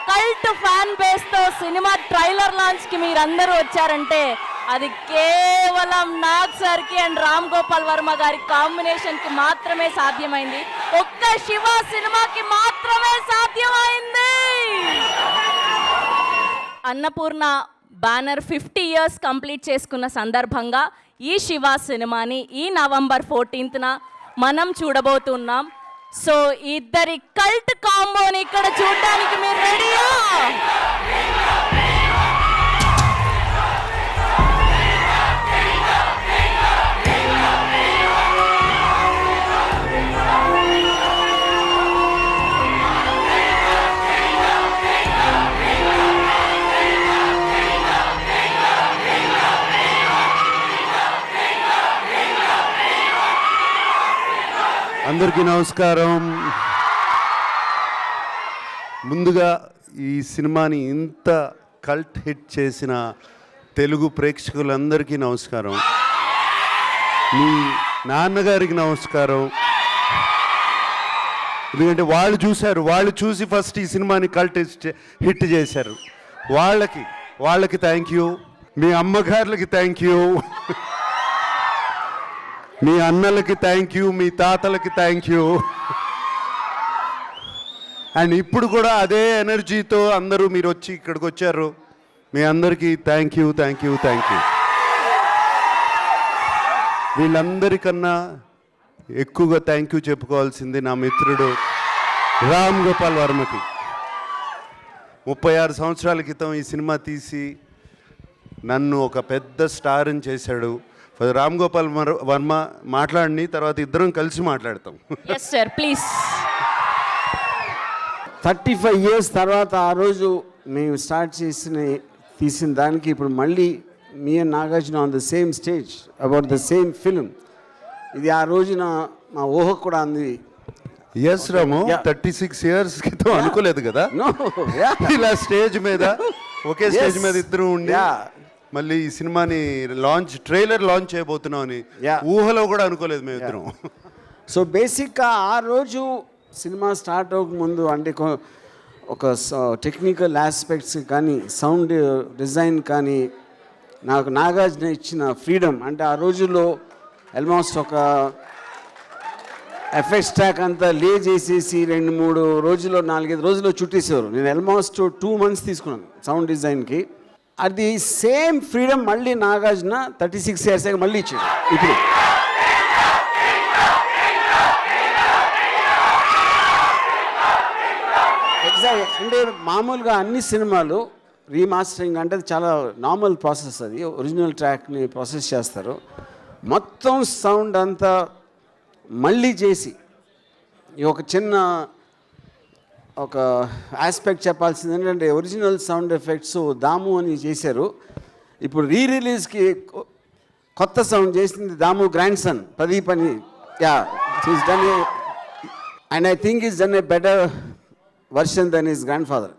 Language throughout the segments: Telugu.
కల్ట్ ఫ్యాన్ బేస్ తో సినిమా ట్రైలర్ లాంచ్ కి మీరందరూ వచ్చారంటే అది కేవలం నాగ్ సార్ కి అండ్ రామ్ గోపాల్ వర్మ గారి కాంబినేషన్ కి మాత్రమే సాధ్యమైంది. ఒక్క శివ సినిమాకి మాత్రమే సాధ్యమైంది. అన్నపూర్ణ బ్యానర్ 50 ఇయర్స్ కంప్లీట్ చేసుకున్న సందర్భంగా ఈ శివ సినిమాని ఈ నవంబర్ 14న మనం చూడబోతున్నాం. సో ఇద్దరి కల్ట్ కాంబోని ఇక్కడ చూడడానికి మీరు రెడీయా? అందరికీ నమస్కారం. ముందుగా ఈ సినిమాని ఇంత కల్ట్ హిట్ చేసిన తెలుగు ప్రేక్షకులందరికీ నమస్కారం. మీ నాన్నగారికి నమస్కారం. ఎందుకంటే వాళ్ళు చూసి ఫస్ట్ ఈ సినిమాని కల్ట్ హిట్ చేశారు. వాళ్ళకి థ్యాంక్ యూ. మీ అమ్మగారులకి థ్యాంక్ యూ. మీ అన్నలకి థ్యాంక్ యూ. మీ తాతలకి థ్యాంక్ యూ. అండ్ ఇప్పుడు కూడా అదే ఎనర్జీతో అందరూ మీరు వచ్చి ఇక్కడికి వచ్చారు. మీ అందరికీ థ్యాంక్ యూ. వీళ్ళందరికన్నా ఎక్కువగా థ్యాంక్ యూ చెప్పుకోవాల్సింది నా మిత్రుడు రామ్ గోపాల్ వర్మకి. 36 సంవత్సరాల క్రితం ఈ సినిమా తీసి నన్ను ఒక పెద్ద స్టార్ని చేశాడు. రామ్ గోపాల్ వర్మ మాట్లాడిని తర్వాత ఇద్దరం కలిసి మాట్లాడతాం. yes sir please. 35 years తర్వాత ఆ రోజు మేము స్టార్ట్ తీసిన దానికి ఇప్పుడు మళ్ళీ me and Nagarjuna on the same stage about the same film. ఇది ఆ రోజున మా ఊహ కూడా అంది. ఎస్ రాము, 36 years క్రితం అనుకోలేదు కదా ఇలా స్టేజ్ మీద ఒకే స్టేజ్ మీద ఇద్దరు ఉండి మళ్ళీ ఈ సినిమాని ట్రైలర్ లాంచ్ చేయబోతున్నాం అని ఊహలో కూడా అనుకోలేదు మేము ఇద్దరం. సో బేసిక్గా ఆ రోజు సినిమా స్టార్ట్ అవ్వకముందు అంటే ఒక టెక్నికల్ ఆస్పెక్ట్స్ కానీ సౌండ్ డిజైన్ కానీ నాకు నాగార్జున ఇచ్చిన ఫ్రీడమ్. అంటే ఆ రోజుల్లో ఆల్మోస్ట్ ఒక ఎఫెక్ట్స్ ట్రాక్ అంతా లే చేసేసి 2-3 రోజుల్లో 4-5 రోజుల్లో చుట్టేసేవారు. నేను ఆల్మోస్ట్ 2 months తీసుకున్నాను సౌండ్ డిజైన్కి. అది సేమ్ ఫ్రీడమ్ మళ్ళీ నాగార్జున 36 years మళ్ళీ ఇచ్చాడు. ఇప్పుడు ఎగ్జాక్ట్ అంటే మామూలుగా అన్ని సినిమాలు రీమాస్టరింగ్ అంటే చాలా నార్మల్ ప్రాసెస్. అది ఒరిజినల్ ట్రాక్ని ప్రాసెస్ చేస్తారు. మొత్తం సౌండ్ అంతా మళ్ళీ చేసి ఒక చిన్న ఒక ఆస్పెక్ట్ చెప్పాల్సింది ఏంటంటే ఒరిజినల్ సౌండ్ ఎఫెక్ట్స్ దాము అని చేశారు. ఇప్పుడు రిలీజ్కి కొత్త సౌండ్ చేసింది దాము గ్రాండ్ సన్ ప్రదీప్ అని. Is done and I think is done a better version then his grand father.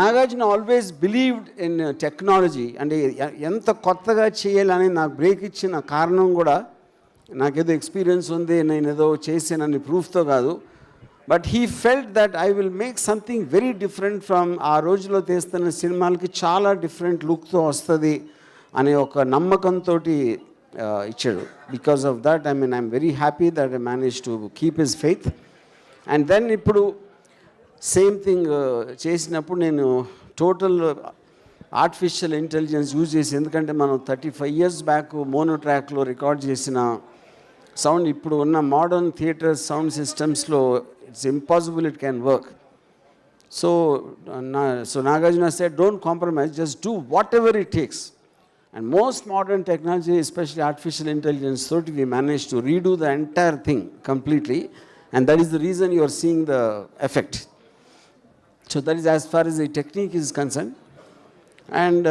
Nagarjuna always believed in technology. అంటే ఎంత కొత్తగా చేయాలని నాకు బ్రేక్ ఇచ్చిన కారణం కూడా నాకేదో ఎక్స్పీరియన్స్ ఉంది, నేను ఏదో చేసానని ప్రూఫ్తో కాదు. But he felt that I will make something very different from ఆ రోజులో తీస్తున్న సినిమాలకి చాలా డిఫరెంట్ లుక్తో వస్తుంది అనే ఒక నమ్మకంతో ఇచ్చాడు. Because of that I'm very happy that I manage to keep his faith. And then ఇప్పుడు సేమ్ థింగ్ చేసినప్పుడు నేను టోటల్ ఆర్టిఫిషియల్ ఇంటెలిజెన్స్ యూజ్ చేసి, ఎందుకంటే మనం 35 years బ్యాక్ మోనో ట్రాక్లో రికార్డ్ చేసిన సౌండ్ ఇప్పుడు ఉన్న మోడర్న్ థియేటర్ సౌండ్ సిస్టమ్స్లో it's impossible it can work. So Nagarjuna said, don't compromise, just do whatever it takes. And most modern technology, especially artificial intelligence, so we managed to redo the entire thing completely, and that is the reason you are seeing the effect. So that is as far as the technique is concerned. And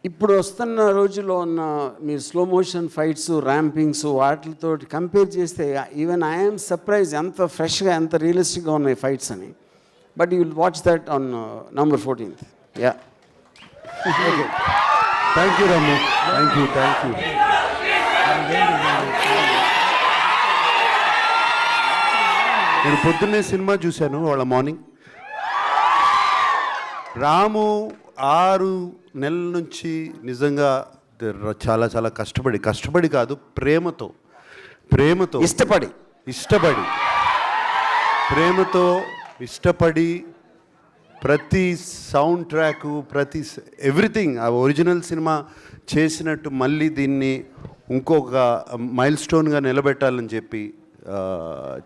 ఇప్పుడు వస్తున్న రోజుల్లో ఉన్న మీరు స్లో మోషన్ ఫైట్స్ ర్యాంపింగ్స్ వాటితో కంపేర్ చేస్తే ఈవెన్ ఐఎమ్ సర్ప్రైజ్ ఎంత ఫ్రెష్గా ఎంత రియలిస్టిక్గా ఉన్నాయి ఫైట్స్ అని. But you will watch that on November 14th. Yeah thank you Ramu. Thank you. నేను పొద్దున్నే సినిమా చూశాను వాళ్ళ మార్నింగ్. రాము 6 నెలల నుంచి నిజంగా చాలా చాలా కష్టపడి కాదు, ప్రేమతో ఇష్టపడి ప్రతి సౌండ్ ట్రాకు, ప్రతి ఎవ్రీథింగ్ ఆ ఒరిజినల్ సినిమా చేసినట్టు మళ్ళీ దీన్ని ఇంకొక మైల్ స్టోన్గా నిలబెట్టాలని చెప్పి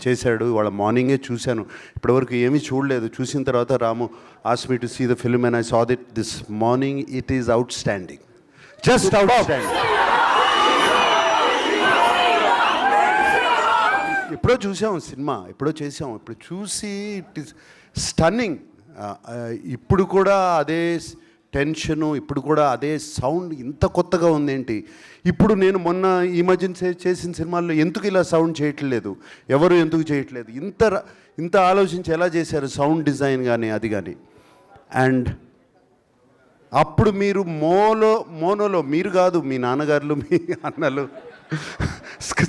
చేశాడు. వాళ్ళ మార్నింగే చూశాను, ఇప్పటివరకు ఏమీ చూడలేదు. చూసిన తర్వాత Ramu asked me to see the film and I saw it this morning. It is outstanding, just outstanding. ఎప్పుడో చూసాము సినిమా, ఎప్పుడో చేసాము, ఇప్పుడు చూసి ఇట్ ఈస్ స్టన్నింగ్. ఇప్పుడు కూడా అదే టెన్షను, ఇప్పుడు కూడా అదే సౌండ్ ఇంత కొత్తగా ఉందేంటి. ఇప్పుడు నేను మొన్న ఈ మధ్యన చేసిన సినిమాల్లో ఎందుకు ఇలా సౌండ్ చేయట్లేదు, ఎవరు ఎందుకు చేయట్లేదు, ఇంత ఆలోచించి ఎలా చేశారు సౌండ్ డిజైన్ కానీ అది కానీ. అండ్ అప్పుడు మీరు మోనోలో మీరు కాదు, మీ నాన్నగారులు, మీ అన్నలు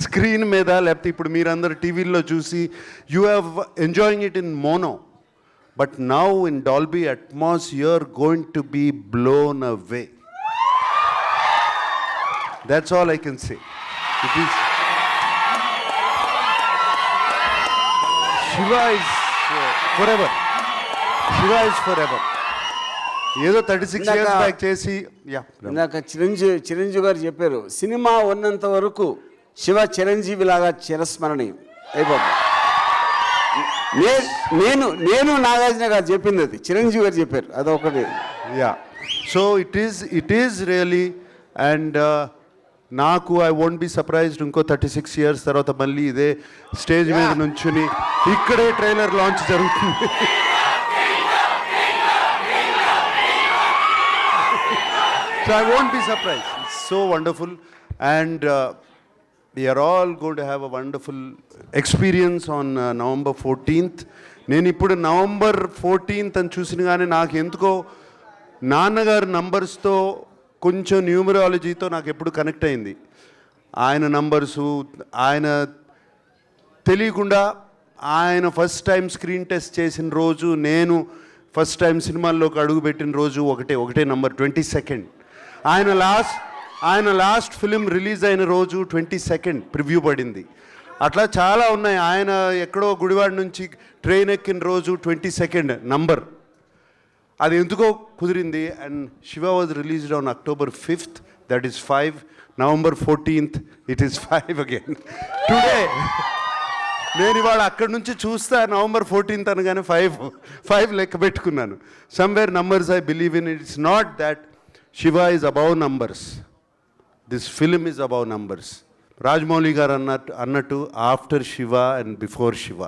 స్క్రీన్ మీద, లేకపోతే ఇప్పుడు మీరందరూ టీవీల్లో చూసి you have enjoying it in mono. But now in Dolby Atmos, you're going to be blown away. That's all I can say. It is. Shiva is forever. Shiva is forever. ఏదో 36 years బ్యాక్ చేసి ఇందాక చిరంజీవి గారు చెప్పారు, సినిమా ఉన్నంత వరకు శివ చిరంజీవి లాగా చిరస్మరణీయం అయిపోతుంది. నేను నాగార్జున గారు చెప్పింది అది, చిరంజీవి గారు చెప్పారు అదొకటి. So it is really. And నాకు ఐ వోంట్ బి సర్ప్రైజ్డ్ ఇంకో 36 years తర్వాత మళ్ళీ ఇదే స్టేజ్ మీద నుంచుని ఇక్కడే ట్రైలర్ లాంచ్ జరుగుతుంది. So I won't be surprised. It's so wonderful. And we are all going to have a wonderful experience on November 14th. నేను ఇప్పుడు November 14th అని చూసిన కానీ నాకు ఎందుకో నాన్నగారు నంబర్స్తో కొంచెం న్యూమరాలజీతో నాకు ఎప్పుడు కనెక్ట్ అయింది. ఆయన నంబర్సు, ఆయన తెలియకుండా ఆయన ఫస్ట్ టైం స్క్రీన్ టెస్ట్ చేసిన రోజు, నేను ఫస్ట్ టైం సినిమాల్లోకి అడుగుపెట్టిన రోజు ఒకటే నంబర్ 22nd. ఆయన లాస్ట్ ఫిలిం రిలీజ్ అయిన రోజు 22nd ప్రివ్యూ పడింది. అట్లా చాలా ఉన్నాయి. ఆయన ఎక్కడో గుడివాడ నుంచి ట్రైన్ ఎక్కిన రోజు 22nd నంబర్, అది ఎందుకో కుదిరింది. And Shiva was released on October 5th, that is 5. November 14th it is 5 again. Today నేను ఇవాళ అక్కడి నుంచి చూస్తా November 14th అనగానే 5 లెక్క పెట్టుకున్నాను. Somewhere numbers I believe in. It's not that Shiva is above numbers. This film is above numbers. Rajamouli గారు అన్నట్టు after Shiva and before Shiva,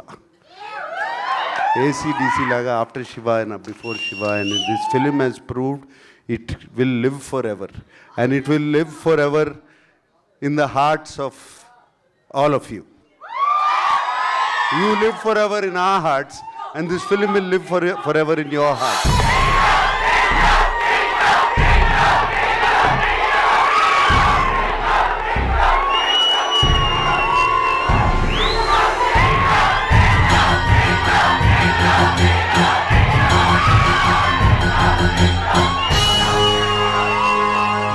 ACDC లాగా after Shiva and before Shiva. And this film has proved it will live for ever. And it will live for ever in the hearts of all of you. You live forever in our hearts, and this film will live forever in your heart.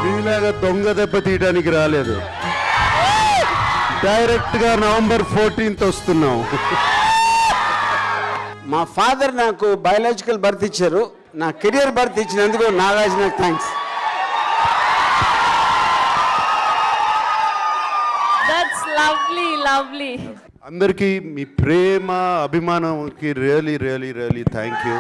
నీలాగా దొంగ దెబ్బ తీయడానికి రాలేదు, డైరెక్ట్గా November 14th వస్తున్నాం. మా ఫాదర్ నాకు బయాలజికల్ బర్త్ ఇచ్చారు, నా కెరియర్ బర్త్ ఇచ్చినందుకు Nagarjuna thanks. That's lovely lovely. అందరికీ మీ ప్రేమ అభిమానంకి really really really thank you.